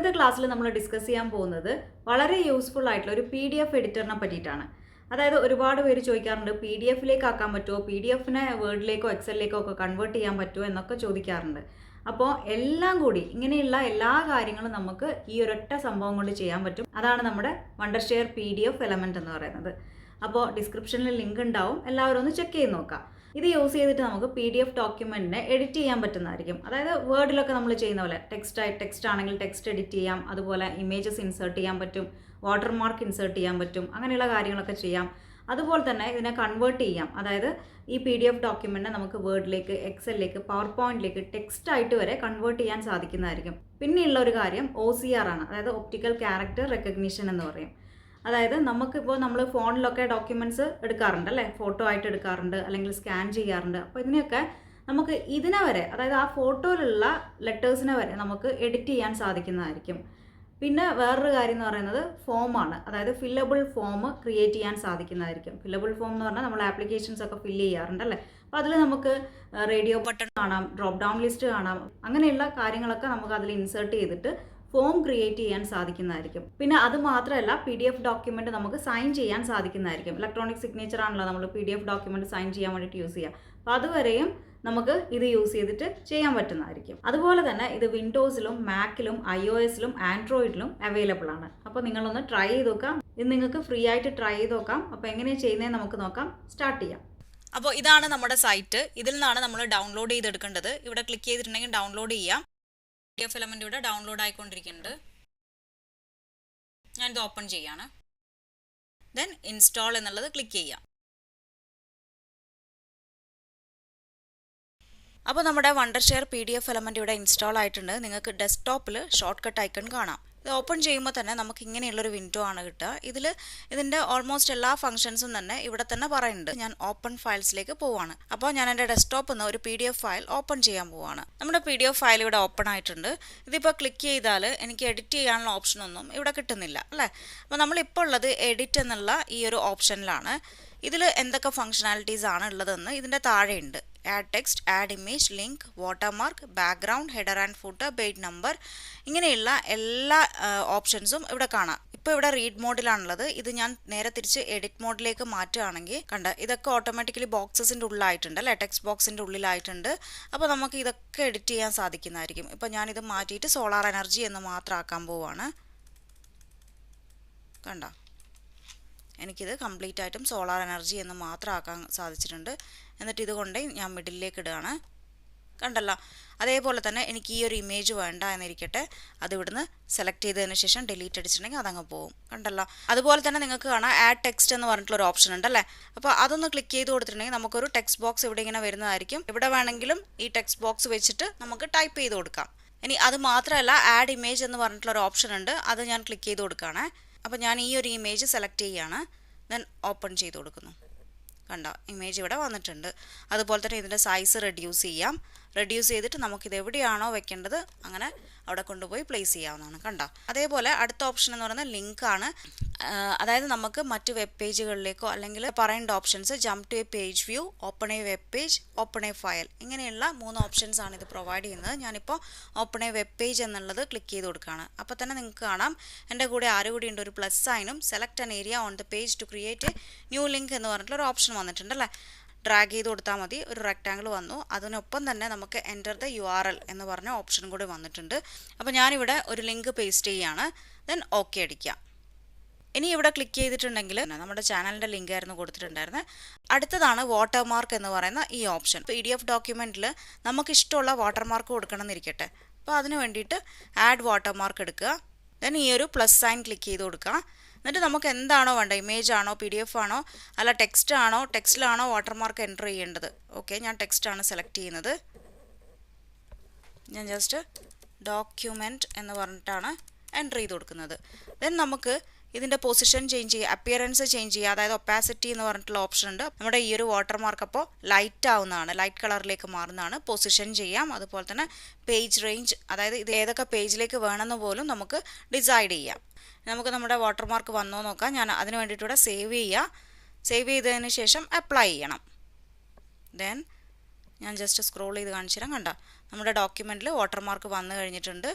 ഇന്നത്തെ ക്ലാസ്സിൽ നമ്മൾ ഡിസ്കസ് ചെയ്യാൻ പോകുന്നത് വളരെ യൂസ്ഫുൾ ആയിട്ടുള്ള ഒരു PDF എഡിറ്ററിനെ പറ്റിയിട്ടാണ്. അതായത് ഒരുപാട് പേര് ചോദിക്കാറുണ്ട് PDF-ലേക്ക് ആക്കാൻ പറ്റുമോ, PDF-നെ വേർഡിലേക്കോ എക്സലിലേക്കോ ഒക്കെ കൺവേർട്ട് ചെയ്യാൻ പറ്റുമോ എന്നൊക്കെ ചോദിക്കാറുണ്ട്. അപ്പോൾ എല്ലാം കൂടി ഇങ്ങനെയുള്ള എല്ലാ കാര്യങ്ങളും നമുക്ക് ഈ ഒരൊറ്റ സംഭവം കൊണ്ട് ചെയ്യാൻ പറ്റും. അതാണ് നമ്മുടെ Wondershare PDFelement എന്ന് പറയുന്നത്. അപ്പോൾ ഡിസ്ക്രിപ്ഷനിൽ ലിങ്ക് ഉണ്ടാവും, എല്ലാവരും ഒന്ന് ചെക്ക് ചെയ്ത് നോക്കാം. ഇത് യൂസ് ചെയ്തിട്ട് നമുക്ക് PDF ഡോക്യുമെൻറ്റിനെ എഡിറ്റ് ചെയ്യാൻ പറ്റുന്നതായിരിക്കും. അതായത് വേർഡിലൊക്കെ നമ്മൾ ചെയ്യുന്ന പോലെ ടെക്സ്റ്റ് ആണെങ്കിൽ ടെക്സ്റ്റ് എഡിറ്റ് ചെയ്യാം, അതുപോലെ ഇമേജസ് ഇൻസേർട്ട് ചെയ്യാൻ പറ്റും, വാട്ടർമാർക്ക് ഇൻസേർട്ട് ചെയ്യാൻ പറ്റും, അങ്ങനെയുള്ള കാര്യങ്ങളൊക്കെ ചെയ്യാം. അതുപോലെ തന്നെ ഇതിനെ കൺവേർട്ട് ചെയ്യാം. അതായത് ഈ PDF ഡോക്യുമെൻറ്റിനെ നമുക്ക് വേർഡിലേക്ക്, എക്സലിലേക്ക്, പവർ പോയിന്റിലേക്ക് ടെക്സ്റ്റായിട്ട് വരെ കൺവേർട്ട് ചെയ്യാൻ സാധിക്കുന്നതായിരിക്കും. പിന്നെയുള്ള ഒരു കാര്യം OCR ആണ്, അതായത് ഒപ്റ്റിക്കൽ ക്യാരക്ടർ റെക്കഗ്നിഷൻ എന്ന് പറയും. അതായത് നമുക്കിപ്പോൾ നമ്മൾ ഫോണിലൊക്കെ ഡോക്യുമെൻറ്റ്സ് എടുക്കാറുണ്ട് അല്ലേ, ഫോട്ടോ ആയിട്ട് എടുക്കാറുണ്ട്, അല്ലെങ്കിൽ സ്കാൻ ചെയ്യാറുണ്ട്. അപ്പോൾ ഇതിനെയൊക്കെ നമുക്ക് ഇതിനെ വരെ, അതായത് ആ ഫോട്ടോയിലുള്ള ലെറ്റേഴ്സിനെ വരെ നമുക്ക് എഡിറ്റ് ചെയ്യാൻ സാധിക്കുന്നതായിരിക്കും. പിന്നെ വേറൊരു കാര്യം എന്ന് പറയുന്നത് ഫോമാണ്, അതായത് ഫില്ലബിൾ ഫോം ക്രിയേറ്റ് ചെയ്യാൻ സാധിക്കുന്നതായിരിക്കും. ഫില്ലബിൾ ഫോം എന്ന് പറഞ്ഞാൽ നമ്മൾ ആപ്ലിക്കേഷൻസ് ഒക്കെ ഫില്ല് ചെയ്യാറുണ്ട് അല്ലേ, അപ്പോൾ അതിൽ നമുക്ക് റേഡിയോ ബട്ടൺ കാണാം, ഡ്രോപ്പ് ഡൗൺ ലിസ്റ്റ് കാണാം, അങ്ങനെയുള്ള കാര്യങ്ങളൊക്കെ നമുക്ക് അതിൽ ഇൻസേർട്ട് ചെയ്തിട്ട് ഫോം ക്രിയേറ്റ് ചെയ്യാൻ സാധിക്കുന്നതായിരിക്കും. പിന്നെ അത് മാത്രമല്ല PDF ഡോക്യുമെൻറ്റ് നമുക്ക് സൈൻ ചെയ്യാൻ സാധിക്കുന്നതായിരിക്കും. ഇലക്ട്രോണിക് സിഗ്നേച്ചർ ആണല്ലോ നമ്മൾ PDF ഡോക്യുമെൻറ്റ് സൈൻ ചെയ്യാൻ വേണ്ടിയിട്ട് യൂസ് ചെയ്യുക. അപ്പോൾ അതുവരെയും നമുക്ക് ഇത് യൂസ് ചെയ്തിട്ട് ചെയ്യാൻ പറ്റുന്നതായിരിക്കും. അതുപോലെ തന്നെ ഇത് വിൻഡോസിലും മാക്കിലും iOS-ലും ആൻഡ്രോയിഡിലും അവൈലബിൾ ആണ്. അപ്പോൾ നിങ്ങളൊന്ന് ട്രൈ ചെയ്ത് നോക്കാം. ഇത് നിങ്ങൾക്ക് ഫ്രീ ആയിട്ട് ട്രൈ ചെയ്ത് നോക്കാം. അപ്പോൾ എങ്ങനെയാണ് ചെയ്യുന്നത് നമുക്ക് നോക്കാം. സ്റ്റാർട്ട് ചെയ്യാം. അപ്പോൾ ഇതാണ് നമ്മുടെ സൈറ്റ്. ഇതിൽ നിന്നാണ് നമ്മൾ ഡൗൺലോഡ് ചെയ്തെടുക്കേണ്ടത്. ഇവിടെ ക്ലിക്ക് ചെയ്തിട്ടുണ്ടെങ്കിൽ ഡൗൺലോഡ് ചെയ്യാം. PDFelement ഇവിടെ ഡൗൺലോഡ് ആയിക്കൊണ്ടിരിക്കുന്നുണ്ട്. ഞാനിത് ഓപ്പൺ ചെയ്യാണ്. ദെൻ ഇൻസ്റ്റാൾ എന്നുള്ളത് ക്ലിക്ക് ചെയ്യാം. അപ്പോൾ നമ്മുടെ Wondershare PDFelement ഇവിടെ ഇൻസ്റ്റാൾ ആയിട്ടുണ്ട്. നിങ്ങൾക്ക് ഡെസ്ക്ടോപ്പിൽ ഷോർട്ട് കട്ട് ഐക്കൺ കാണാം. ഇത് ഓപ്പൺ ചെയ്യുമ്പോൾ തന്നെ നമുക്ക് ഇങ്ങനെയുള്ളൊരു വിൻഡോ ആണ് കിട്ടുക. ഇതിൻ്റെ ഓൾമോസ്റ്റ് എല്ലാ ഫംഗ്ഷൻസും തന്നെ ഇവിടെ തന്നെ പറയുന്നുണ്ട്. ഞാൻ ഓപ്പൺ ഫയൽസിലേക്ക് പോവാണ്. അപ്പോൾ ഞാൻ എൻ്റെ ഡെസ്ക്ടോപ്പിൽ നിന്ന് ഒരു PDF ഫയൽ ഓപ്പൺ ചെയ്യാൻ പോവാണ്. നമ്മുടെ PDF ഫയൽ ഇവിടെ ഓപ്പൺ ആയിട്ടുണ്ട്. ഇതിപ്പോൾ ക്ലിക്ക് ചെയ്താൽ എനിക്ക് എഡിറ്റ് ചെയ്യാനുള്ള ഓപ്ഷനൊന്നും ഇവിടെ കിട്ടുന്നില്ല അല്ലേ. അപ്പോൾ നമ്മളിപ്പോൾ ഉള്ളത് എഡിറ്റ് എന്നുള്ള ഈ ഒരു ഓപ്ഷനിലാണ്. ഇതിൽ എന്തൊക്കെ ഫങ്ഷനാലിറ്റീസ് ആണ് ഉള്ളതെന്ന് ഇതിൻ്റെ താഴെയുണ്ട്. Add text, add image, link, watermark, background, header and footer, page number, ഇങ്ങനെയുള്ള എല്ലാ ഓപ്ഷൻസും ഇവിടെ കാണാം. ഇപ്പോൾ ഇവിടെ റീഡ് മോഡിലാണുള്ളത്. ഇത് ഞാൻ നേരെ തിരിച്ച് എഡിറ്റ് മോഡിലേക്ക് മാറ്റുകയാണെങ്കിൽ ഇതൊക്കെ ഓട്ടോമാറ്റിക്കലി ബോക്സസിൻ്റെ ഉള്ളിലായിട്ടുണ്ട് അല്ലേ, ടെക്സ്റ്റ് ബോക്സിൻ്റെ ഉള്ളിലായിട്ടുണ്ട്. അപ്പോൾ നമുക്ക് ഇതൊക്കെ എഡിറ്റ് ചെയ്യാൻ സാധിക്കുന്നതായിരിക്കും. ഇപ്പോൾ ഞാനിത് മാറ്റിയിട്ട് സോളാർ എനർജി എന്ന് മാത്രം ആക്കാൻ പോവുകയാണ്. കണ്ടോ, എനിക്കിത് കംപ്ലീറ്റ് ആയിട്ടും സോളാർ എനർജി എന്ന് മാത്രം ആക്കാൻ സാധിച്ചിട്ടുണ്ട്. എന്നിട്ട് ഇതുകൊണ്ട് ഞാൻ മിഡിലേക്ക് ഇടുകയാണ്. കണ്ടല്ലോ. അതേപോലെ തന്നെ എനിക്ക് ഈ ഒരു ഇമേജ് വേണ്ട എന്നിരിക്കട്ടെ, അത് ഇവിടുന്ന് സെലക്ട് ചെയ്തതിന് ശേഷം ഡിലീറ്റ് അടിച്ചിട്ടുണ്ടെങ്കിൽ അതങ്ങ് പോകും. കണ്ടല്ലോ. അതുപോലെ തന്നെ നിങ്ങൾക്ക് കാണാം ആഡ് ടെക്സ്റ്റ് എന്ന് പറഞ്ഞിട്ടുള്ളൊരു ഓപ്ഷൻ ഉണ്ടല്ലേ. അപ്പോൾ അതൊന്ന് ക്ലിക്ക് ചെയ്ത് കൊടുത്തിട്ടുണ്ടെങ്കിൽ നമുക്കൊരു ടെക്സ്റ്റ് ബോക്സ് ഇവിടെ ഇങ്ങനെ വരുന്നതായിരിക്കും. ഇവിടെ വേണമെങ്കിലും ഈ ടെക്സ്റ്റ് ബോക്സ് വെച്ചിട്ട് നമുക്ക് ടൈപ്പ് ചെയ്ത് കൊടുക്കാം. ഇനി അത് മാത്രമല്ല ആഡ് ഇമേജ് എന്ന് പറഞ്ഞിട്ടുള്ളൊരു ഓപ്ഷൻ ഉണ്ട്, അത് ഞാൻ ക്ലിക്ക് ചെയ്ത് കൊടുക്കുകയാണ്. അപ്പോൾ ഞാൻ ഈ ഒരു ഇമേജ് സെലക്ട് ചെയ്യുകയാണ്. ദെൻ ഓപ്പൺ ചെയ്ത് കൊടുക്കുന്നു. കണ്ടോ, ഇമേജ് ഇവിടെ വന്നിട്ടുണ്ട്. അതുപോലെ തന്നെ ഇതിൻ്റെ സൈസ് റെഡ്യൂസ് ചെയ്യാം. റെഡ്യൂസ് ചെയ്തിട്ട് നമുക്കിത് എവിടെയാണോ വെക്കേണ്ടത് അങ്ങനെ അവിടെ കൊണ്ടുപോയി പ്ലേസ് ചെയ്യാവുന്നതാണ്. കണ്ടോ. അതേപോലെ അടുത്ത ഓപ്ഷൻ എന്ന് പറയുന്നത് ലിങ്കാണ്. അതായത് നമുക്ക് മറ്റ് വെബ് പേജുകളിലേക്കോ അല്ലെങ്കിൽ പറയേണ്ട options jump to a page view, open a web page, open a file, ഇങ്ങനെയുള്ള 3 ഓപ്ഷൻസ് ആണ് ഇത് പ്രൊവൈഡ് ചെയ്യുന്നത്. ഞാനിപ്പോൾ ഓപ്പൺ എ വെബ് പേജ് എന്നുള്ളത് ക്ലിക്ക് ചെയ്ത് കൊടുക്കുകയാണ്. അപ്പോൾ തന്നെ നിങ്ങൾക്ക് കാണാം എൻ്റെ കൂടെ ആരുകൂടി ഉണ്ട്, ഒരു പ്ലസ് സൈനും select an area on the page to create a new link എന്ന് പറഞ്ഞിട്ടുള്ള ഒരു ഓപ്ഷൻ വന്നിട്ടുണ്ട് അല്ലേ. ഡ്രാഗ് ചെയ്ത് കൊടുത്താൽ മതി, ഒരു റെക്റ്റാങ്കിൾ വന്നു. അതിനൊപ്പം തന്നെ നമുക്ക് എൻ്റർ ദ URL എന്ന് പറഞ്ഞ ഓപ്ഷൻ കൂടി വന്നിട്ടുണ്ട്. അപ്പോൾ ഞാനിവിടെ ഒരു ലിങ്ക് പേസ്റ്റ് ചെയ്യുകയാണ്. ദെൻ ഓക്കെ അടിക്കുക. ഇനി ഇവിടെ ക്ലിക്ക് ചെയ്തിട്ടുണ്ടെങ്കിൽ നമ്മുടെ ചാനലിൻ്റെ ലിങ്ക് ആയിരുന്നു കൊടുത്തിട്ടുണ്ടായിരുന്നത്. അടുത്തതാണ് വാട്ടർമാർക്ക് എന്ന് പറയുന്ന ഈ ഓപ്ഷൻ. PDF ഡോക്യുമെൻറ്റിൽ നമുക്ക് ഇഷ്ടമുള്ള വാട്ടർമാർക്ക് കൊടുക്കണം എന്നിരിക്കട്ടെ. അപ്പോൾ അതിന് വേണ്ടിയിട്ട് ആഡ് വാട്ടർമാർക്ക് എടുക്കുക. ദെൻ ഈ ഒരു പ്ലസ് സൈൻ ക്ലിക്ക് ചെയ്ത് കൊടുക്കുക. എന്നിട്ട് നമുക്ക് എന്താണോ വേണ്ട, ഇമേജ് ആണോ, PDF ആണോ, അല്ല ടെക്സ്റ്റ് ആണോ, ടെക്സ്റ്റിലാണോ വാട്ടർമാർക്ക് എൻ്റർ ചെയ്യേണ്ടത്. ഓക്കെ, ഞാൻ ടെക്സ്റ്റാണ് സെലക്ട് ചെയ്യുന്നത്. ഞാൻ ജസ്റ്റ് ഡോക്യുമെൻറ്റ് എന്ന് പറഞ്ഞിട്ടാണ് എൻ്റർ ചെയ്ത് കൊടുക്കുന്നത്. ദെൻ നമുക്ക് ഇതിൻ്റെ പൊസിഷൻ ചേഞ്ച് ചെയ്യുക, അപ്പിയറൻസ് ചേഞ്ച് ചെയ്യുക. അതായത് ഒപ്പാസിറ്റി എന്ന് പറഞ്ഞിട്ടുള്ള ഓപ്ഷൻ ഉണ്ട്. നമ്മുടെ ഈ ഒരു വാട്ടർമാർക്ക് അപ്പോൾ ലൈറ്റ് ആവുന്നതാണ്, ലൈറ്റ് കളറിലേക്ക് മാറുന്നതാണ്. പൊസിഷൻ ചെയ്യാം. അതുപോലെ തന്നെ പേജ് റേഞ്ച്, അതായത് ഇത് ഏതൊക്കെ പേജിലേക്ക് വേണമെന്ന് പോലും നമുക്ക് ഡിസൈഡ് ചെയ്യാം. നമുക്ക് നമ്മുടെ വാട്ടർമാർക്ക് വന്നോ നോക്കാം. ഞാൻ അതിന് വേണ്ടിയിട്ടൂടെ സേവ് ചെയ്യുക. സേവ് ചെയ്തതിന് ശേഷം അപ്ലൈ ചെയ്യണം. ദെൻ ഞാൻ ജസ്റ്റ് സ്ക്രോൾ ചെയ്ത് കാണിച്ചു തരാം. കണ്ടോ, നമ്മുടെ ഡോക്യുമെൻറ്റിൽ വാട്ടർമാർക്ക് വന്നു കഴിഞ്ഞിട്ടുണ്ട്.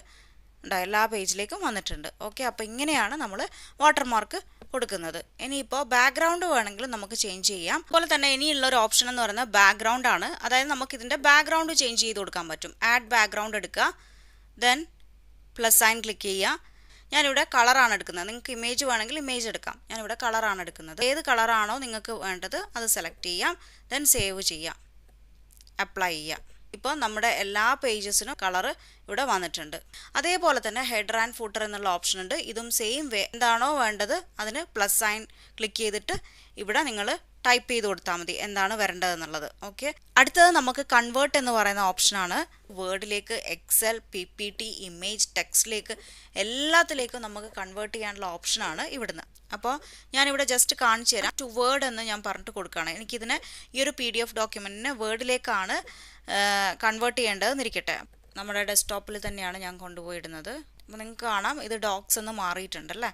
എല്ലാ പേജിലേക്കും വന്നിട്ടുണ്ട്. ഓക്കെ, അപ്പോൾ ഇങ്ങനെയാണ് നമ്മൾ വാട്ടർമാർക്ക് കൊടുക്കുന്നത്. ഇനിയിപ്പോൾ ബാക്ക്ഗ്രൗണ്ട് വേണമെങ്കിൽ നമുക്ക് ചേഞ്ച് ചെയ്യാം. അതുപോലെ തന്നെ ഇനിയുള്ള ഒരു ഓപ്ഷൻ എന്ന് പറയുന്നത് ബാക്ക്ഗ്രൗണ്ട് ആണ്. അതായത് നമുക്ക് ഇതിൻ്റെ ബാക്ക്ഗ്രൗണ്ട് ചേഞ്ച് ചെയ്ത് കൊടുക്കാൻ പറ്റും. ആഡ് ബാക്ക്ഗ്രൗണ്ട് എടുക്കുക, ദെൻ പ്ലസ് സൈൻ ക്ലിക്ക് ചെയ്യുക. ഞാനിവിടെ കളറാണ് എടുക്കുന്നത്. നിങ്ങൾക്ക് ഇമേജ് വേണമെങ്കിൽ ഇമേജ് എടുക്കാം. ഞാനിവിടെ കളറാണ് എടുക്കുന്നത്. ഏത് കളറാണോ നിങ്ങൾക്ക് വേണ്ടത് അത് സെലക്ട് ചെയ്യാം, ദെൻ സേവ് ചെയ്യാം, അപ്ലൈ ചെയ്യാം. ഇപ്പോൾ നമ്മുടെ എല്ലാ പേജസിനും കളറ് ഇവിടെ വന്നിട്ടുണ്ട്. അതേപോലെ തന്നെ ഹെഡർ ആൻഡ് ഫൂട്ടർ എന്നുള്ള ഓപ്ഷൻ ഉണ്ട്. ഇതും സെയിം വേ എന്താണോ വേണ്ടത് അതിന് പ്ലസ് സൈൻ ക്ലിക്ക് ചെയ്തിട്ട് ഇവിടെ നിങ്ങൾ ടൈപ്പ് ചെയ്ത് കൊടുത്താൽ മതി എന്താണ് വരേണ്ടത് എന്നുള്ളത്. ഓക്കെ, അടുത്തത് നമുക്ക് കൺവേർട്ട് എന്ന് പറയുന്ന ഓപ്ഷനാണ്. വേർഡിലേക്ക്, എക്സൽ, PPT, ഇമേജ്, ടെക്സ്റ്റിലേക്ക് എല്ലാത്തിലേക്കും നമുക്ക് കൺവേർട്ട് ചെയ്യാനുള്ള ഓപ്ഷനാണ് ഇവിടുന്ന്. അപ്പോൾ ഞാനിവിടെ ജസ്റ്റ് കാണിച്ചു തരാം. ടു വേർഡ് എന്ന് ഞാൻ പറഞ്ഞിട്ട് കൊടുക്കുകയാണ്. എനിക്കിതിനെ ഈ ഒരു PDF ഡോക്യുമെൻറ്റിനെ വേർഡിലേക്കാണ് കൺവേർട്ട് ചെയ്യേണ്ടതെന്നിരിക്കട്ടെ. നമ്മുടെ ഡെസ്ക്ടോപ്പിൽ തന്നെയാണ് ഞാൻ കൊണ്ടുപോയിടുന്നത്. അപ്പോൾ നിങ്ങൾക്ക് കാണാം ഇത് ഡോക്സ് എന്ന് മാറിയിട്ടുണ്ടല്ലേ.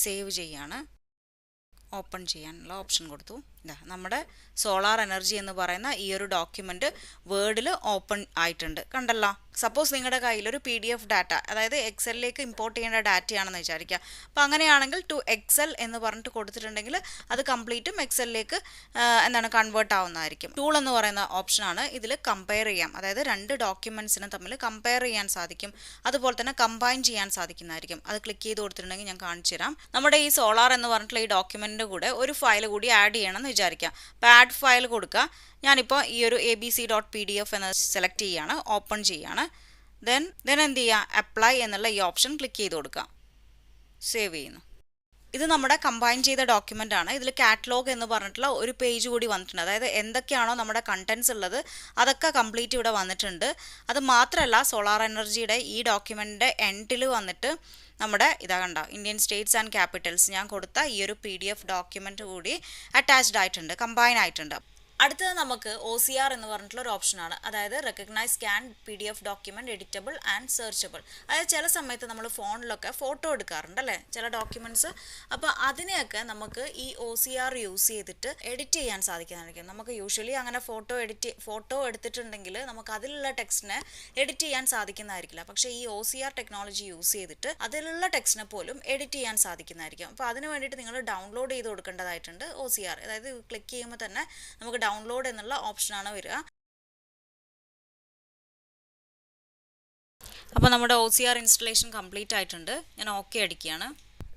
സേവ് ചെയ്യാണ്, ഓപ്പൺ ചെയ്യാനുള്ള ഓപ്ഷൻ കൊടുത്തു. ഇതാ നമ്മുടെ സോളാർ എനർജി എന്ന് പറയുന്ന ഈ ഒരു ഡോക്യുമെൻറ്റ് വേർഡിൽ ഓപ്പൺ ആയിട്ടുണ്ട്, കണ്ടല്ലോ. സപ്പോസ് നിങ്ങളുടെ കയ്യിൽ ഒരു PDF ഡാറ്റ, അതായത് എക്സലിലേക്ക് ഇമ്പോർട്ട് ചെയ്യേണ്ട ഡാറ്റയാണെന്ന് വിചാരിക്കുക. അപ്പോൾ അങ്ങനെയാണെങ്കിൽ ടു എക്സൽ എന്ന് പറഞ്ഞിട്ട് കൊടുത്തിട്ടുണ്ടെങ്കിൽ അത് കംപ്ലീറ്റും എക്സലിലേക്ക് കൺവേർട്ട് ആവുന്നതായിരിക്കും. ടൂൾ എന്ന് പറയുന്ന ഓപ്ഷനാണ്. ഇതിൽ കമ്പയർ ചെയ്യാം, അതായത് രണ്ട് ഡോക്യുമെൻറ്റ്സിനെ തമ്മിൽ കമ്പയർ ചെയ്യാൻ സാധിക്കും. അതുപോലെ തന്നെ കമ്പൈൻ ചെയ്യാൻ സാധിക്കുന്നതായിരിക്കും. അത് ക്ലിക്ക് ചെയ്ത് കൊടുത്തിട്ടുണ്ടെങ്കിൽ ഞാൻ കാണിച്ചു തരാം. നമ്മുടെ ഈ സോളാർ എന്ന് പറഞ്ഞിട്ടുള്ള ഈ ഡോക്യുമെൻറ്റിൻ്റെ കൂടെ ഒരു ഫയൽ കൂടി ആഡ് ചെയ്യണമെന്ന് വിചാരിക്കാം. അപ്പോൾ ആഡ് ഫയൽ കൊടുക്കുക. ഞാനിപ്പോൾ ഈ ഒരു abc.pdf എന്ന് സെലക്ട് ചെയ്യാണ്, ഓപ്പൺ ചെയ്യാണ്. ദെൻ എന്ത് ചെയ്യുക, അപ്ലൈ എന്നുള്ള ഈ ഓപ്ഷൻ ക്ലിക്ക് ചെയ്ത് കൊടുക്കുക, സേവ് ചെയ്യുന്നു. ഇത് നമ്മുടെ കമ്പൈൻ ചെയ്ത ഡോക്യുമെൻ്റ് ആണ്. ഇതിൽ കാറ്റലോഗ് എന്ന് പറഞ്ഞിട്ടുള്ള ഒരു പേജ് കൂടി വന്നിട്ടുണ്ട്. അതായത് എന്തൊക്കെയാണോ നമ്മുടെ കണ്ടൻസ് ഉള്ളത് അതൊക്കെ കംപ്ലീറ്റ് ഇവിടെ വന്നിട്ടുണ്ട്. അത് മാത്രമല്ല സോളാർ എനർജിയുടെ ഈ ഡോക്യുമെൻറ്റിൻ്റെ എൻഡിൽ വന്നിട്ട് നമ്മുടെ ഇതാ കണ്ട ഇന്ത്യൻ സ്റ്റേറ്റ്സ് ആൻഡ് ക്യാപിറ്റൽസ് ഞാൻ കൊടുത്ത ഈ ഒരു PDF ഡോക്യുമെൻ്റ് കൂടി അറ്റാച്ച്ഡ് ആയിട്ടുണ്ട്, കമ്പൈൻ ആയിട്ടുണ്ട്. അടുത്തത് നമുക്ക് OCR എന്ന് പറഞ്ഞിട്ടുള്ള ഒരു ഓപ്ഷനാണ്. അതായത് recognise scan PDF document editable and searchable. അതായത് ചില സമയത്ത് നമ്മൾ ഫോണിലൊക്കെ ഫോട്ടോ എടുക്കാറുണ്ടല്ലേ ചില ഡോക്യുമെൻറ്റ്സ്. അപ്പോൾ അതിനെയൊക്കെ നമുക്ക് ഈ OCR യൂസ് ചെയ്തിട്ട് എഡിറ്റ് ചെയ്യാൻ സാധിക്കുന്നതായിരിക്കും. നമുക്ക് യൂഷ്വലി അങ്ങനെ ഫോട്ടോ എടുത്തിട്ടുണ്ടെങ്കിൽ നമുക്ക് അതിലുള്ള ടെക്സ്റ്റിനെ എഡിറ്റ് ചെയ്യാൻ സാധിക്കുന്നതായിരിക്കില്ല. പക്ഷേ ഈ OCR ടെക്നോളജി യൂസ് ചെയ്തിട്ട് അതിലുള്ള ടെക്സ്റ്റിനെ പോലും എഡിറ്റ് ചെയ്യാൻ സാധിക്കുന്നതായിരിക്കും. അപ്പോൾ അതിന് വേണ്ടിയിട്ട് നിങ്ങൾ ഡൗൺലോഡ് ചെയ്ത് കൊടുക്കേണ്ടതായിട്ടുണ്ട് OCR. അതായത് ക്ലിക്ക് ചെയ്യുമ്പോൾ തന്നെ നമുക്ക് ഡൗൺലോഡ് എന്നുള്ള ഓപ്ഷനാണ് വരിക. അപ്പോൾ നമ്മുടെ OCR ഇൻസ്റ്റലേഷൻ കംപ്ലീറ്റ് ആയിട്ടുണ്ട്. ഞാൻ ഓക്കെ അടിക്കുകയാണ്.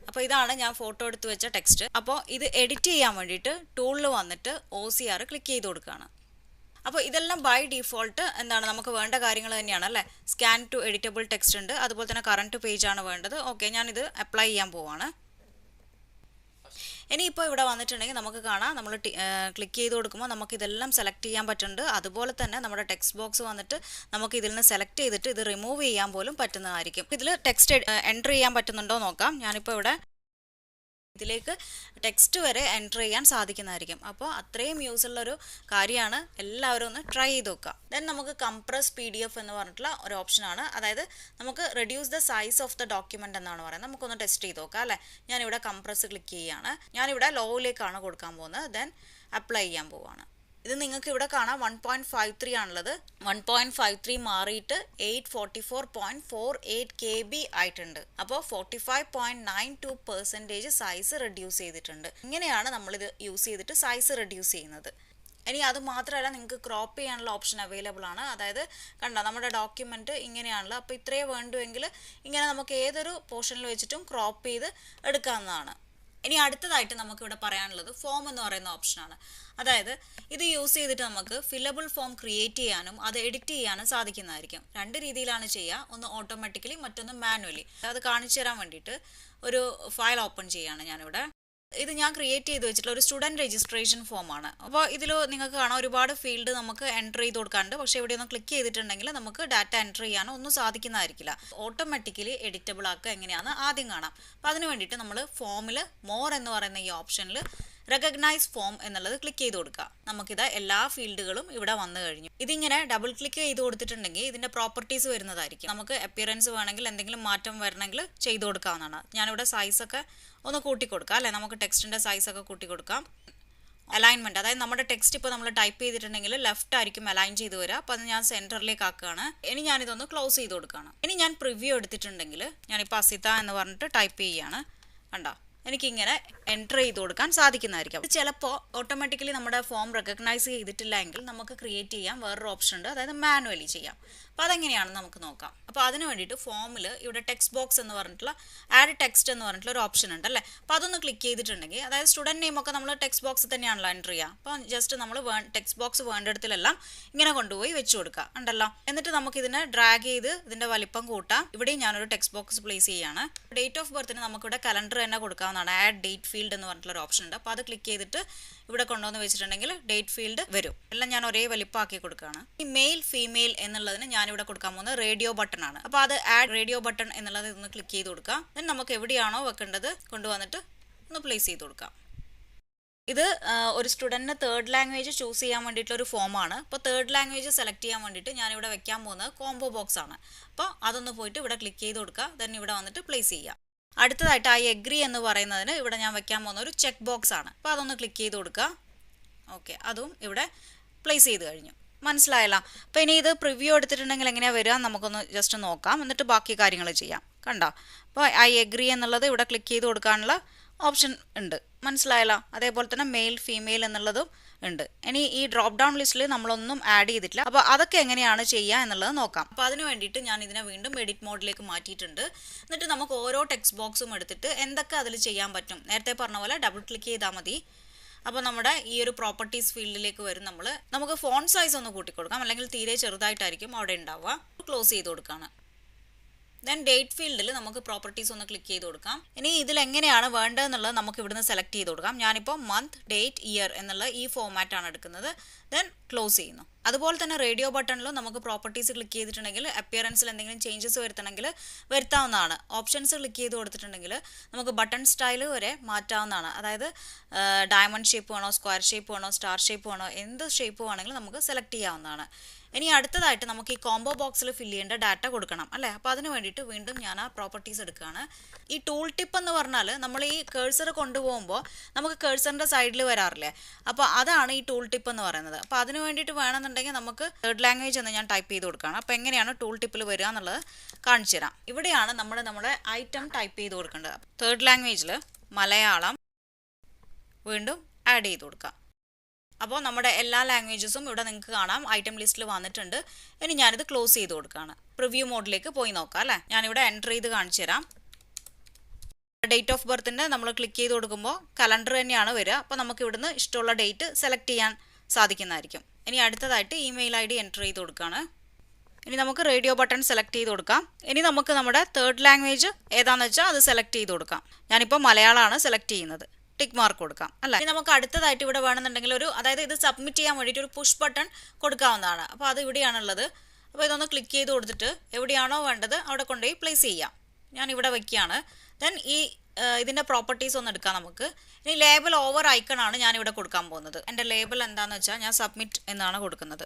അപ്പോൾ ഇതാണ് ഞാൻ ഫോട്ടോ എടുത്ത് വെച്ച ടെക്സ്റ്റ്. അപ്പോൾ ഇത് എഡിറ്റ് ചെയ്യാൻ വേണ്ടിയിട്ട് ടൂളിൽ വന്നിട്ട് OCR ക്ലിക്ക് ചെയ്ത് കൊടുക്കുകയാണ്. അപ്പോൾ ഇതെല്ലാം ബൈ ഡിഫോൾട്ട് നമുക്ക് വേണ്ട കാര്യങ്ങൾ തന്നെയാണ് അല്ലേ. സ്കാൻ ടു എഡിറ്റബിൾ ടെക്സ്റ്റ് ഉണ്ട്, അതുപോലെ തന്നെ കറണ്ട് പേജാണ് വേണ്ടത്. ഓക്കെ, ഞാനിത് അപ്ലൈ ചെയ്യാൻ പോവാണ്. ഇനിയിപ്പോൾ ഇവിടെ വന്നിട്ടുണ്ടെങ്കിൽ നമുക്ക് കാണാം, നമ്മൾ ക്ലിക്ക് ചെയ്ത് കൊടുക്കുമ്പോൾ നമുക്ക് ഇതെല്ലാം സെലക്ട് ചെയ്യാൻ പറ്റുന്നുണ്ട്. അതുപോലെ തന്നെ നമ്മുടെ ടെക്സ്റ്റ് ബോക്സ് വന്നിട്ട് നമുക്ക് ഇതിൽ നിന്ന് സെലക്ട് ചെയ്തിട്ട് ഇത് റിമൂവ് ചെയ്യാൻ പോലും പറ്റുന്നതായിരിക്കും. ഇതിൽ ടെക്സ്റ്റ് എൻ്റർ ചെയ്യാൻ പറ്റുന്നുണ്ടോ നോക്കാം. ഞാനിപ്പോൾ ഇവിടെ ഇതിലേക്ക് ടെക്സ്റ്റ് വരെ എൻ്റർ ചെയ്യാൻ സാധിക്കുന്നതായിരിക്കും. അപ്പോൾ അത്രയും യൂസുള്ളൊരു കാര്യമാണ്. എല്ലാവരും ഒന്ന് ട്രൈ ചെയ്ത് നോക്കുക. ദെൻ നമുക്ക് കംപ്രസ് PDF എന്ന് പറഞ്ഞിട്ടുള്ള ഒരു ഓപ്ഷനാണ്. അതായത് നമുക്ക് reduce the size of the document എന്നാണ് പറയുന്നത്. നമുക്കൊന്ന് ടെസ്റ്റ് ചെയ്ത് നോക്കാം അല്ലേ. ഞാനിവിടെ കംപ്രസ് ക്ലിക്ക് ചെയ്യുകയാണ്. ഞാനിവിടെ ലോയിലേക്കാണ് കൊടുക്കാൻ പോകുന്നത്. ദെൻ അപ്ലൈ ചെയ്യാൻ പോവുകയാണ്. ഇത് നിങ്ങൾക്ക് ഇവിടെ കാണാം 1.53 ആണുള്ളത്. 1.53 മാറിയിട്ട് 844.48 KB ആയിട്ടുണ്ട്. അപ്പോൾ 45.92% സൈസ് റെഡ്യൂസ് ചെയ്തിട്ടുണ്ട്. ഇങ്ങനെയാണ് നമ്മളിത് യൂസ് ചെയ്തിട്ട് സൈസ് റെഡ്യൂസ് ചെയ്യുന്നത്. ഇനി അത് മാത്രമല്ല, നിങ്ങൾക്ക് ക്രോപ്പ് ചെയ്യാനുള്ള ഓപ്ഷൻ അവൈലബിൾ ആണ്. അതായത് കണ്ടോ നമ്മുടെ ഡോക്യുമെൻറ്റ് ഇങ്ങനെയാണല്ലോ. അപ്പോൾ ഇത്രയേ വേണ്ടുമെങ്കിൽ ഇങ്ങനെ നമുക്ക് ഏതൊരു പോർഷനിൽ വെച്ചിട്ടും ക്രോപ്പ് ചെയ്ത് എടുക്കാവുന്നതാണ്. ഇനി അടുത്തതായിട്ട് നമുക്കിവിടെ പറയാനുള്ളത് ഫോം എന്ന് പറയുന്ന ഓപ്ഷനാണ്. അതായത് ഇത് യൂസ് ചെയ്തിട്ട് നമുക്ക് ഫില്ലബിൾ ഫോം ക്രിയേറ്റ് ചെയ്യാനും അത് എഡിറ്റ് ചെയ്യാനും സാധിക്കുന്നതായിരിക്കും. രണ്ട് രീതിയിലാണ് ചെയ്യുക. ഒന്ന് ഓട്ടോമാറ്റിക്കലി, മറ്റൊന്ന് മാനുവലി. അത് കാണിച്ചു തരാൻ വേണ്ടിയിട്ട് ഒരു ഫയൽ ഓപ്പൺ ചെയ്യുകയാണ് ഞാനിവിടെ. ഇത് ഞാൻ ക്രിയേറ്റ് ചെയ്ത് വെച്ചിട്ടുള്ള ഒരു സ്റ്റുഡൻറ്റ് രജിസ്ട്രേഷൻ ഫോമാണ്. അപ്പോൾ ഇതിൽ നിങ്ങൾക്ക് കാണാം ഒരുപാട് ഫീൽഡ് നമുക്ക് എൻ്റർ ചെയ്ത് കൊടുക്കാറുണ്ട്. പക്ഷേ ഇവിടെ ഒന്ന് ക്ലിക്ക് ചെയ്തിട്ടുണ്ടെങ്കിൽ നമുക്ക് ഡാറ്റ എൻ്റർ ചെയ്യാനോ ഒന്നും സാധിക്കുന്നതായിരിക്കില്ല. ഓട്ടോമാറ്റിക്കലി എഡിറ്റബിൾ ആക്കുക എങ്ങനെയാണെന്ന് ആദ്യം കാണാം. അപ്പോൾ അതിന് വേണ്ടിയിട്ട് നമ്മൾ ഫോമിൽ മോർ എന്ന് പറയുന്ന ഈ ഓപ്ഷനിൽ റെക്കഗ്നൈസ് ഫോം എന്നുള്ളത് ക്ലിക്ക് ചെയ്ത് കൊടുക്കുക. നമുക്കിത് എല്ലാ ഫീൽഡുകളും ഇവിടെ വന്നു കഴിഞ്ഞു. ഇതിങ്ങനെ ഡബിൾ ക്ലിക്ക് ചെയ്ത് കൊടുത്തിട്ടുണ്ടെങ്കിൽ ഇതിൻ്റെ പ്രോപ്പർട്ടീസ് വരുന്നതായിരിക്കും. നമുക്ക് അപ്പിയറൻസ് വേണമെങ്കിൽ എന്തെങ്കിലും മാറ്റം വരണമെങ്കിൽ ചെയ്ത് കൊടുക്കാവുന്നതാണ്. ഞാനിവിടെ സൈസൊക്കെ ഒന്ന് കൂട്ടി കൊടുക്കാം അല്ലേ. നമുക്ക് ടെക്സ്റ്റിൻ്റെ സൈസൊക്കെ കൂട്ടി കൊടുക്കാം. അലൈൻമെൻറ്റ്, അതായത് നമ്മുടെ ടെക്സ്റ്റ് ഇപ്പോൾ നമ്മൾ ടൈപ്പ് ചെയ്തിട്ടുണ്ടെങ്കിൽ ലെഫ്റ്റ് ആയിരിക്കും അലൈൻ ചെയ്ത് വരിക. അപ്പോൾ അത് ഞാൻ സെൻറ്ററിലേക്ക് ആക്കുകയാണ്. ഇനി ഞാനിതൊന്ന് ക്ലോസ് ചെയ്ത് കൊടുക്കുകയാണ്. ഇനി ഞാൻ പ്രിവ്യൂ എടുത്തിട്ടുണ്ടെങ്കിൽ ഞാനിപ്പോൾ അസിത എന്ന് പറഞ്ഞിട്ട് ടൈപ്പ് ചെയ്യുകയാണ്. കണ്ടോ, എനിക്കിങ്ങനെ എൻ്റർ ചെയ്ത് കൊടുക്കാൻ സാധിക്കുന്നതായിരിക്കും. ഇത് ചിലപ്പോൾ ഓട്ടോമാറ്റിക്കലി നമ്മുടെ ഫോം റെക്കഗ്നൈസ് ചെയ്തിട്ടില്ല എങ്കിൽ നമുക്ക് ക്രിയേറ്റ് ചെയ്യാൻ വേറൊരു ഓപ്ഷൻ ഉണ്ട്, അതായത് മാനുവലി ചെയ്യാം. അപ്പോൾ അതെങ്ങനെയാണെന്ന് നമുക്ക് നോക്കാം. അപ്പോൾ അതിന് വേണ്ടിയിട്ട് ഫോമിൽ ഇവിടെ ടെക്സ്റ്റ് ബോക്സ് എന്ന് പറഞ്ഞിട്ടുള്ള ആഡ് ടെക്സ്റ്റ് എന്ന് പറഞ്ഞിട്ടുള്ള ഒരു ഓപ്ഷൻ ഉണ്ട് അല്ലേ. അപ്പോൾ അതൊന്ന് ക്ലിക്ക് ചെയ്തിട്ടുണ്ടെങ്കിൽ, അതായത് സ്റ്റുഡൻറ്റ് നെയിമൊക്കെ നമ്മൾ ടെക്സ്റ്റ് ബോക്സിൽ തന്നെയാണല്ലോ എൻ്റർ ചെയ്യുക. അപ്പോൾ ജസ്റ്റ് നമ്മൾ ടെക്സ്റ്റ് ബോക്സ് വേണ്ടിടത്തിലെല്ലാം ഇങ്ങനെ കൊണ്ടുപോയി വെച്ച് കൊടുക്കുക ഉണ്ടല്ലോ. എന്നിട്ട് നമുക്കിതിനെ ഡ്രാഗ് ചെയ്ത് ഇതിൻ്റെ വലിപ്പം കൂട്ടാം. ഇവിടെയും ഞാനൊരു ടെക്സ്റ്റ് ബോക്സ് പ്ലേസ് ചെയ്യുകയാണ്. ഡേറ്റ് ഓഫ് ബർത്തിന് നമുക്കിവിടെ കലണ്ടർ തന്നെ കൊടുക്കാവുന്നതാണ്. ആഡ് ഡേറ്റ് ഫീൽഡ് എന്ന് പറഞ്ഞിട്ടുള്ള ഓപ്ഷൻ ഉണ്ട്. അപ്പോൾ അത് ക്ലിക്ക് ചെയ്തിട്ട് ഇവിടെ കൊണ്ടുവന്ന് വെച്ചിട്ടുണ്ടെങ്കിൽ ഡേറ്റ് ഫീൽഡ് വരും. എല്ലാം ഞാൻ ഒരേ വലിപ്പമാക്കി കൊടുക്കുകയാണ്. ഈ മെയിൽ ഫീമെയിൽ എന്നുള്ളതിന് ഞാനിവിടെ കൊടുക്കാൻ പോകുന്നത് റേഡിയോ ബട്ടൺ ആണ്. അപ്പോൾ അത് ആഡ് റേഡിയോ ബട്ടൺ എന്നുള്ളത് ഒന്ന് ക്ലിക്ക് ചെയ്ത് കൊടുക്കാം. ദെൻ നമുക്ക് എവിടെയാണോ വെക്കേണ്ടത് കൊണ്ടുവന്നിട്ട് ഒന്ന് പ്ലേസ് ചെയ്ത് കൊടുക്കാം. ഇത് ഒരു സ്റ്റുഡൻറ്റിന് തേർഡ് ലാംഗ്വേജ് ചൂസ് ചെയ്യാൻ വേണ്ടിയിട്ടുള്ളൊരു ഫോമാണ്. അപ്പോൾ തേർഡ് ലാംഗ്വേജ് സെലക്ട് ചെയ്യാൻ വേണ്ടിയിട്ട് ഞാനിവിടെ വെക്കാൻ പോകുന്നത് കോംബോ ബോക്സ് ആണ്. അപ്പോൾ അതൊന്ന് പോയിട്ട് ഇവിടെ ക്ലിക്ക് ചെയ്ത് കൊടുക്കുക. ദെൻ ഇവിടെ വന്നിട്ട് പ്ലേസ് ചെയ്യുക. അടുത്തതായിട്ട് ഐ എഗ്രി എന്ന് പറയുന്നതിന് ഇവിടെ ഞാൻ വെക്കാൻ പോകുന്ന ഒരു ചെക്ക് ബോക്സ് ആണ്. അപ്പോൾ അതൊന്ന് ക്ലിക്ക് ചെയ്ത് കൊടുക്കുക. ഓക്കെ, അതും ഇവിടെ പ്ലേസ് ചെയ്ത് കഴിഞ്ഞു. മനസ്സിലായല്ലോ. അപ്പോൾ ഇനി ഇത് പ്രിവ്യൂ എടുത്തിട്ടുണ്ടെങ്കിൽ എങ്ങനെയാണ് വരിക നമുക്കൊന്ന് ജസ്റ്റ് നോക്കാം, എന്നിട്ട് ബാക്കി കാര്യങ്ങൾ ചെയ്യാം. കണ്ടോ, അപ്പോൾ ഐ എഗ്രി എന്നുള്ളത് ഇവിടെ ക്ലിക്ക് ചെയ്ത് കൊടുക്കാനുള്ള ഓപ്ഷൻ ഉണ്ട്. മനസ്സിലായല്ലോ. അതേപോലെ തന്നെ മെയിൽ ഫീമെയിൽ എന്നുള്ളതും ഉണ്ട്. ഇനി ഈ ഡ്രോപ്പ് ഡൗൺ ലിസ്റ്റിൽ നമ്മളൊന്നും ആഡ് ചെയ്തിട്ടില്ല. അപ്പോൾ അതൊക്കെ എങ്ങനെയാണ് ചെയ്യുക എന്നുള്ളത് നോക്കാം. അപ്പോൾ അതിന് വേണ്ടിയിട്ട് ഞാൻ ഇതിനെ വീണ്ടും എഡിറ്റ് മോഡിലേക്ക് മാറ്റിയിട്ടുണ്ട്. എന്നിട്ട് നമുക്ക് ഓരോ ടെക്സ്റ്റ് ബോക്സും എടുത്തിട്ട് എന്തൊക്കെ അതിൽ ചെയ്യാൻ പറ്റും, നേരത്തെ പറഞ്ഞ പോലെ ഡബിൾ ക്ലിക്ക് ചെയ്താൽ മതി. അപ്പോൾ നമ്മുടെ ഈ ഒരു പ്രോപ്പർട്ടീസ് ഫീൽഡിലേക്ക് വരും. നമുക്ക് ഫോണ്ട് സൈസ് ഒന്ന് കൂട്ടിക്കൊടുക്കാം, അല്ലെങ്കിൽ തീരെ ചെറുതായിട്ടായിരിക്കും അവിടെ ഉണ്ടാവുക. ക്ലോസ് ചെയ്ത് കൊടുക്കുകയാണ്. ദെൻ ഡേറ്റ് ഫീൽഡിൽ നമുക്ക് പ്രോപ്പർട്ടീസ് ഒന്ന് ക്ലിക്ക് ചെയ്ത് കൊടുക്കാം. ഇനി ഇതിൽ എങ്ങനെയാണ് വേണ്ടതെന്നുള്ളത് നമുക്ക് ഇവിടുന്ന് സെലക്ട് ചെയ്ത് കൊടുക്കാം. ഞാനിപ്പോൾ മന്ത്, ഡേറ്റ്, ഇയർ എന്നുള്ള ഈ ഫോമാറ്റാണ് എടുക്കുന്നത്. ദെൻ ക്ലോസ് ചെയ്യുന്നു. അതുപോലെ തന്നെ റേഡിയോ ബട്ടണിലും നമുക്ക് പ്രോപ്പർട്ടീസ് ക്ലിക്ക് ചെയ്തിട്ടുണ്ടെങ്കിൽ അപ്പിയറൻസിൽ എന്തെങ്കിലും ചേഞ്ചസ് വരുത്തണമെങ്കിൽ വരുത്താവുന്നതാണ്. ഓപ്ഷൻസ് ക്ലിക്ക് ചെയ്ത് കൊടുത്തിട്ടുണ്ടെങ്കിൽ നമുക്ക് ബട്ടൺ സ്റ്റൈൽ വരെ മാറ്റാവുന്നതാണ്. അതായത് ഡയമണ്ട് ഷേപ്പ് വേണോ, സ്ക്വയർ ഷേപ്പ് വേണോ, സ്റ്റാർ ഷേപ്പ് വേണോ, എന്ത് ഷേപ്പ് വേണമെങ്കിലും നമുക്ക് സെലക്ട് ചെയ്യാവുന്നതാണ്. ഇനി അടുത്തതായിട്ട് നമുക്ക് ഈ കോംബോ ബോക്സിൽ ഫില്ല് ചെയ്യേണ്ട ഡാറ്റ കൊടുക്കണം അല്ലേ. അപ്പോൾ അതിന് വേണ്ടിയിട്ട് വീണ്ടും ഞാൻ ആ പ്രോപ്പർട്ടീസ് എടുക്കുകയാണ്. ഈ ടൂൾ ടിപ്പ് എന്ന് പറഞ്ഞാൽ നമ്മൾ ഈ കേഴ്സർ കൊണ്ടുപോകുമ്പോൾ നമുക്ക് കേഴ്സറിൻ്റെ സൈഡിൽ വരാറില്ലേ, അപ്പോൾ അതാണ് ഈ ടൂൾ ടിപ്പ് എന്ന് പറയുന്നത്. അപ്പോൾ അതിന് വേണ്ടിയിട്ട് വേണമെന്നുണ്ടെങ്കിൽ നമുക്ക് തേർഡ് ലാംഗ്വേജ് എന്ന് ഞാൻ ടൈപ്പ് ചെയ്ത് കൊടുക്കുകയാണ്. അപ്പോൾ എങ്ങനെയാണ് ടൂൾ ടിപ്പിൽ വരിക എന്നുള്ളത് കാണിച്ചു തരാം. ഇവിടെയാണ് നമ്മുടെ ഐറ്റം ടൈപ്പ് ചെയ്ത് കൊടുക്കേണ്ടത്. തേർഡ് ലാംഗ്വേജിൽ മലയാളം വീണ്ടും ആഡ് ചെയ്ത് കൊടുക്കുക. അപ്പോൾ നമ്മുടെ എല്ലാ ലാംഗ്വേജസും ഇവിടെ നിങ്ങൾക്ക് കാണാം ഐറ്റം ലിസ്റ്റിൽ വന്നിട്ടുണ്ട്. ഇനി ഞാനിത് ക്ലോസ് ചെയ്ത് കൊടുക്കുകയാണ്. പ്രിവ്യൂ മോഡിലേക്ക് പോയി നോക്കാം അല്ലേ. ഞാനിവിടെ എൻ്റർ ചെയ്ത് കാണിച്ചു തരാം. ഡേറ്റ് ഓഫ് ബർത്തിൻ്റെ നമ്മൾ ക്ലിക്ക് ചെയ്ത് കൊടുക്കുമ്പോൾ കലണ്ടർ തന്നെയാണ് വരിക. അപ്പോൾ നമുക്ക് ഇവിടുന്ന് ഇഷ്ടമുള്ള ഡേറ്റ് സെലക്ട് ചെയ്യാൻ സാധിക്കുന്നതായിരിക്കും. ഇനി അടുത്തതായിട്ട് ഇമെയിൽ ID എൻ്റർ ചെയ്ത് കൊടുക്കുകയാണ്. ഇനി നമുക്ക് റേഡിയോ ബട്ടൺ സെലക്ട് ചെയ്ത് കൊടുക്കാം. ഇനി നമുക്ക് നമ്മുടെ തേർഡ് ലാംഗ്വേജ് ഏതാണെന്ന് വെച്ചാൽ അത് സെലക്ട് ചെയ്ത് കൊടുക്കാം. ഞാനിപ്പോൾ മലയാളമാണ് സെലക്ട് ചെയ്യുന്നത്. ടിക്ക് മാർക്ക് കൊടുക്കാം അല്ല. ഇനി നമുക്ക് അടുത്തതായിട്ട് ഇവിടെ വേണമെന്നുണ്ടെങ്കിൽ അതായത് ഇത് സബ്മിറ്റ് ചെയ്യാൻ വേണ്ടിയിട്ട് ഒരു പുഷ് ബട്ടൺ കൊടുക്കാവുന്നതാണ്. അപ്പോൾ അത് ഇവിടെയാണുള്ളത്. അപ്പോൾ ഇതൊന്ന് ക്ലിക്ക് ചെയ്ത് കൊടുത്തിട്ട് എവിടെയാണോ വേണ്ടത് അവിടെ കൊണ്ടുപോയി പ്ലേസ് ചെയ്യാം. ഞാൻ ഇവിടെ വയ്ക്കുകയാണ്. ദെൻ ഇതിൻ്റെ പ്രോപ്പർട്ടീസ് ഒന്ന് എടുക്കാം നമുക്ക്. ഇനി ലേബൽ ഓവർ ഐക്കൺ ആണ് ഞാനിവിടെ കൊടുക്കാൻ പോകുന്നത്. എൻ്റെ ലേബൽ എന്താണെന്ന് വെച്ചാൽ ഞാൻ സബ്മിറ്റ് എന്നാണ് കൊടുക്കുന്നത്.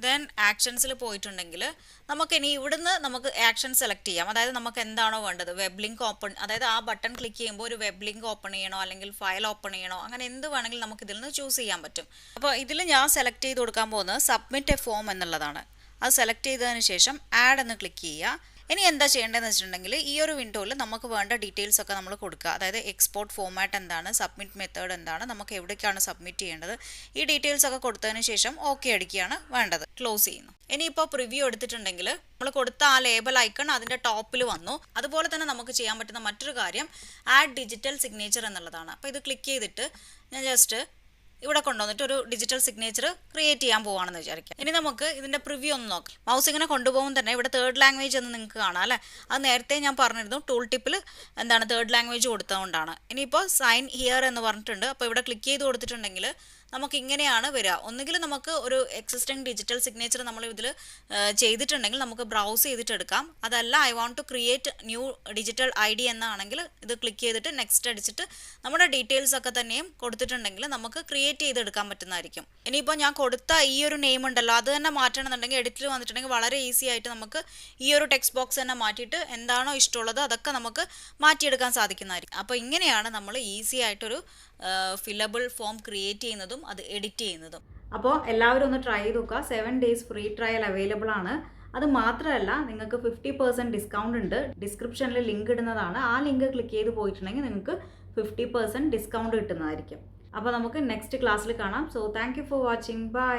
ദെൻ ആക്ഷൻസിൽ പോയിട്ടുണ്ടെങ്കിൽ നമുക്കിനി ഇവിടുന്ന് നമുക്ക് ആക്ഷൻ സെലക്ട് ചെയ്യാം. അതായത് നമുക്ക് എന്താണോ വേണ്ടത്, വെബ് ലിങ്ക് ഓപ്പൺ, അതായത് ആ ബട്ടൺ ക്ലിക്ക് ചെയ്യുമ്പോൾ ഒരു വെബ് ലിങ്ക് ഓപ്പൺ ചെയ്യണോ അല്ലെങ്കിൽ ഫയൽ ഓപ്പൺ ചെയ്യണോ, അങ്ങനെ എന്ത് വേണമെങ്കിലും നമുക്ക് ഇതിൽ നിന്ന് ചൂസ് ചെയ്യാൻ പറ്റും. അപ്പോൾ ഇതിൽ ഞാൻ സെലക്ട് ചെയ്ത് കൊടുക്കാൻ പോകുന്നത് സബ്മിറ്റ് എ ഫോം എന്നുള്ളതാണ്. അത് സെലക്ട് ചെയ്തതിന് ശേഷം ആഡ് എന്ന് ക്ലിക്ക് ചെയ്യുക. ഇനി എന്താ ചെയ്യേണ്ടതെന്ന് വെച്ചിട്ടുണ്ടെങ്കിൽ ഈ ഒരു വിൻഡോയിൽ നമുക്ക് വേണ്ട ഡീറ്റെയിൽസ് ഒക്കെ നമ്മൾ കൊടുക്കുക. അതായത് എക്സ്പോർട്ട് ഫോമാറ്റ് എന്താണ്, സബ്മിറ്റ് മെത്തേഡ് എന്താണ്, നമുക്ക് എവിടേക്കാണ് സബ്മിറ്റ് ചെയ്യേണ്ടത്, ഈ ഡീറ്റെയിൽസ് ഒക്കെ കൊടുത്തതിന് ശേഷം ഓക്കെ അടിക്കുകയാണ് വേണ്ടത്. ക്ലോസ് ചെയ്യുന്നു. ഇനിയിപ്പോൾ പ്രിവ്യൂ എടുത്തിട്ടുണ്ടെങ്കിൽ നമ്മൾ കൊടുത്ത ആ ലേബൽ ഐക്കൺ അതിൻ്റെ ടോപ്പിൽ വന്നു. അതുപോലെ തന്നെ നമുക്ക് ചെയ്യാൻ പറ്റുന്ന മറ്റൊരു കാര്യം ആഡ് ഡിജിറ്റൽ സിഗ്നേച്ചർ എന്നുള്ളതാണ്. അപ്പോൾ ഇത് ക്ലിക്ക് ചെയ്തിട്ട് ഞാൻ ജസ്റ്റ് ഇവിടെ കൊണ്ടുവന്നിട്ട് ഒരു ഡിജിറ്റൽ സിഗ്നേച്ചർ ക്രിയേറ്റ് ചെയ്യാൻ പോവാണെന്ന് വിചാരിക്കാം. ഇനി നമുക്ക് ഇതിൻ്റെ പ്രിവ്യൂ ഒന്ന് നോക്കാം. മൗസ് ഇങ്ങനെ കൊണ്ടുപോകുമ്പോൾ തന്നെ ഇവിടെ തേർഡ് ലാംഗ്വേജ് എന്ന് നിങ്ങൾക്ക് കാണാം അല്ലേ. അത് നേരത്തെ ഞാൻ പറഞ്ഞിരുന്നു ടൂൾ ടിപ്പിൽ തേർഡ് ലാംഗ്വേജ് കൊടുത്തതുകൊണ്ടാണ്. ഇനിയിപ്പോൾ സൈൻ ഹിയർ എന്ന് പറഞ്ഞിട്ടുണ്ട്. അപ്പോൾ ഇവിടെ ക്ലിക്ക് ചെയ്ത് കൊടുത്തിട്ടുണ്ടെങ്കിൽ നമുക്ക് ഇങ്ങനെയാണ് വരിക. ഒന്നുകിൽ നമുക്ക് ഒരു എക്സിസ്റ്റിംഗ് ഡിജിറ്റൽ സിഗ്നേച്ചർ നമ്മൾ ഇതിൽ ചെയ്തിട്ടുണ്ടെങ്കിൽ നമുക്ക് ബ്രൗസ് ചെയ്തിട്ട് എടുക്കാം. അതല്ല I want to create new digital ID എന്നാണെങ്കിൽ ഇത് ക്ലിക്ക് ചെയ്തിട്ട് നെക്സ്റ്റ് അടിച്ചിട്ട് നമ്മുടെ ഡീറ്റെയിൽസ് ഒക്കെ തന്നെയും കൊടുത്തിട്ടുണ്ടെങ്കിൽ നമുക്ക് ക്രിയേറ്റ് ചെയ്തെടുക്കാൻ പറ്റുന്നതായിരിക്കും. ഇനിയിപ്പോൾ ഞാൻ കൊടുത്ത ഈ ഒരു നെയിം ഉണ്ടല്ലോ അത് തന്നെ മാറ്റണമെന്നുണ്ടെങ്കിൽ എഡിറ്റിൽ വന്നിട്ടുണ്ടെങ്കിൽ വളരെ ഈസി ആയിട്ട് നമുക്ക് ഈ ഒരു ടെക്സ്റ്റ് ബോക്സ് തന്നെ മാറ്റിയിട്ട് എന്താണോ ഇഷ്ടമുള്ളത് അതൊക്കെ നമുക്ക് മാറ്റിയെടുക്കാൻ സാധിക്കുന്നതായിരിക്കും. അപ്പോൾ ഇങ്ങനെയാണ് നമ്മൾ ഈസി ആയിട്ടൊരു ഫില്ലബിൾ ഫോം ക്രിയേറ്റ് ചെയ്യുന്നതും അത് എഡിറ്റ് ചെയ്യുന്നതും. അപ്പോൾ എല്ലാവരും ഒന്ന് ട്രൈ ചെയ്ത് നോക്കുക. 7 days ഫ്രീ ട്രയൽ അവൈലബിൾ ആണ്. അത് മാത്രമല്ല നിങ്ങൾക്ക് 50% ഡിസ്കൗണ്ട് ഉണ്ട്. ഡിസ്ക്രിപ്ഷനിൽ ലിങ്ക് ഇടുന്നതാണ്. ആ ലിങ്ക് ക്ലിക്ക് ചെയ്ത് പോയിട്ടുണ്ടെങ്കിൽ നിങ്ങൾക്ക് 50% ഡിസ്കൗണ്ട് കിട്ടുന്നതായിരിക്കും. അപ്പോൾ നമുക്ക് നെക്സ്റ്റ് ക്ലാസ്സിൽ കാണാം. So thank you for watching. By.